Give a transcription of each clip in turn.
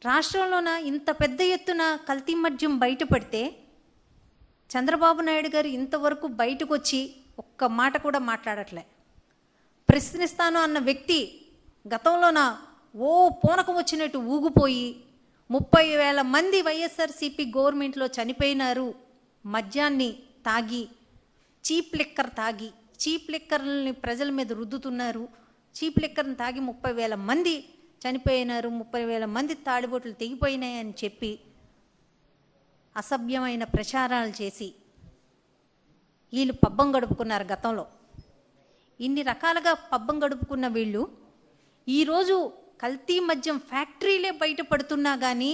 రాష్ట్రంలోన ఇంత పెద్ద ఎత్తున కల్తీ మద్యం బయటపడితే చంద్రబాబు నాయుడు గారు ఇంతవరకు బయటకు వచ్చి ఒక్క మాట కూడా మాట్లాడట్లే. ప్రశ్నిస్తాను అన్న వ్యక్తి గతంలోన పూనకం వచ్చినట్టు ఊగిపోయి 30,000 మంది వైఎస్ఆర్సీపీ గవర్నమెంట్లో చనిపోయినారు మద్యాన్ని తాగి, చీప్ లిక్కర్ తాగి, చీప్ లిక్కర్ని ప్రజల మీద రుద్దుతున్నారు. చీప్ లిక్కర్ని తాగి 30,000 మంది చనిపోయినారు, 30,000 మంది తాడిబొట్లు తెగిపోయినాయని చెప్పి అసభ్యమైన ప్రచారాలు చేసి వీళ్ళు పబ్బం గడుపుకున్నారు. గతంలో ఇన్ని రకాలుగా పబ్బం గడుపుకున్న వీళ్ళు ఈరోజు కల్తీ మద్యం ఫ్యాక్టరీలే బయటపడుతున్నా కానీ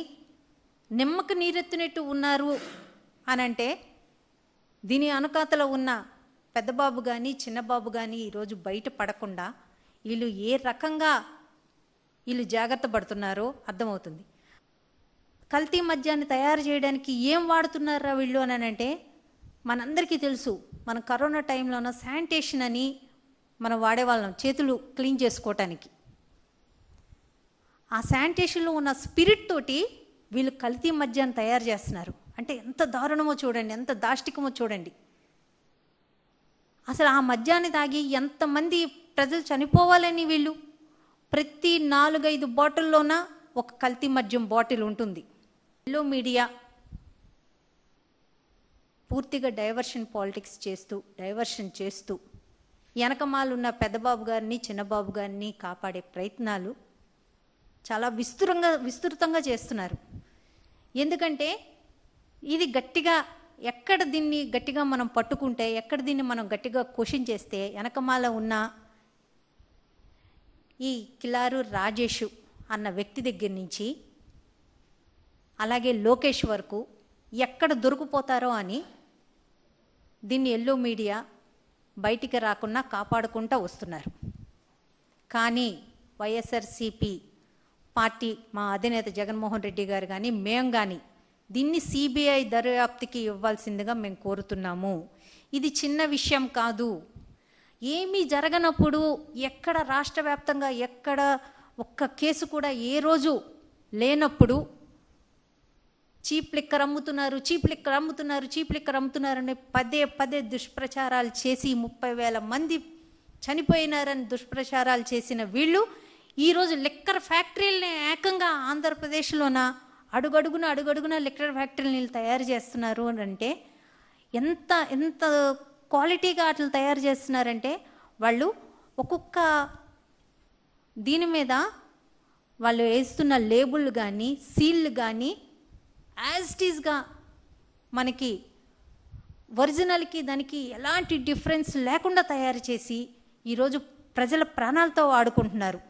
నిమ్మకు నీరెత్తినట్టు ఉన్నారు అనంటే దీని అనుకాతలో ఉన్న పెద్దబాబు కానీ చిన్నబాబు కానీ ఈరోజు బయటపడకుండా వీళ్ళు ఏ రకంగా వీళ్ళు జాగ్రత్త పడుతున్నారో అర్థమవుతుంది. కల్తీ మద్యాన్ని తయారు చేయడానికి ఏం వాడుతున్నారా వీళ్ళు అని అంటే మనందరికీ తెలుసు. మన కరోనా టైంలోన శానిటేషన్ అని మనం వాడేవాళ్ళం చేతులు క్లీన్ చేసుకోవటానికి. ఆ శానిటేషన్లో ఉన్న స్పిరిట్ తోటి వీళ్ళు కల్తీ మద్యాన్ని తయారు చేస్తున్నారు. అంటే ఎంత దారుణమో చూడండి, ఎంత దాష్టికమో చూడండి. అసలు ఆ మద్యాన్ని తాగి ఎంతమంది ప్రజలు చనిపోవాలని వీళ్ళు ప్రతి 4-5 బాటిల్లోన ఒక కల్తీ మద్యం బాటిల్ ఉంటుంది. ఎల్లో మీడియా పూర్తిగా డైవర్షన్ పాలిటిక్స్ డైవర్షన్ చేస్తూ వెనకమాలున్న పెద్దబాబు గారిని చిన్నబాబు గారిని కాపాడే ప్రయత్నాలు చాలా విస్తృతంగా చేస్తున్నారు. ఎందుకంటే ఇది గట్టిగా ఎక్కడ దీన్ని గట్టిగా మనం పట్టుకుంటే, ఎక్కడ దీన్ని మనం గట్టిగా క్వశ్చన్ చేస్తే వెనకమాల ఉన్న ఈ కిలారు రాజేష్ అన్న వ్యక్తి దగ్గర నుంచి అలాగే లోకేష్ వరకు ఎక్కడ దొరికిపోతారో అని దీన్ని ఎల్లో మీడియా బయటికి రాకుండా కాపాడుకుంటూ వస్తున్నారు. కానీ వైఎస్ఆర్సీపీ పార్టీ మా అధినేత జగన్మోహన్ రెడ్డి గారు కానీ మేము కానీ దీన్ని సిబిఐ దర్యాప్తుకి ఇవ్వాల్సిందిగా మేము కోరుతున్నాము. ఇది చిన్న విషయం కాదు. ఏమీ జరగనప్పుడు ఎక్కడ రాష్ట్ర వ్యాప్తంగా ఎక్కడ ఒక్క కేసు కూడా ఏ రోజు లేనప్పుడు చీప్ లిక్కర్ అమ్ముతున్నారు, చీప్ లిక్కర్ అమ్ముతున్నారు, చీప్ లిక్కర్ అమ్ముతున్నారని పదే దుష్ప్రచారాలు చేసి 30,000 మంది చనిపోయినారని దుష్ప్రచారాలు చేసిన వీళ్ళు ఈరోజు లిక్కర్ ఫ్యాక్టరీలని ఏకంగా ఆంధ్రప్రదేశ్లోన అడుగడుగున లిక్కర్ ఫ్యాక్టరీలు తయారు చేస్తున్నారు అని అంటే ఎంత క్వాలిటీగా అట్లా తయారు చేస్తున్నారంటే వాళ్ళు ఒక్కొక్క దీని మీద వాళ్ళు వేస్తున్న లేబుల్ కానీ సీల్లు కానీ యాజ్ ఇట్ ఈస్గా మనకి ఒరిజినల్కి దానికి ఎలాంటి డిఫరెన్స్ లేకుండా తయారు చేసి ఈరోజు ప్రజల ప్రాణాలతో ఆడుకుంటున్నారు.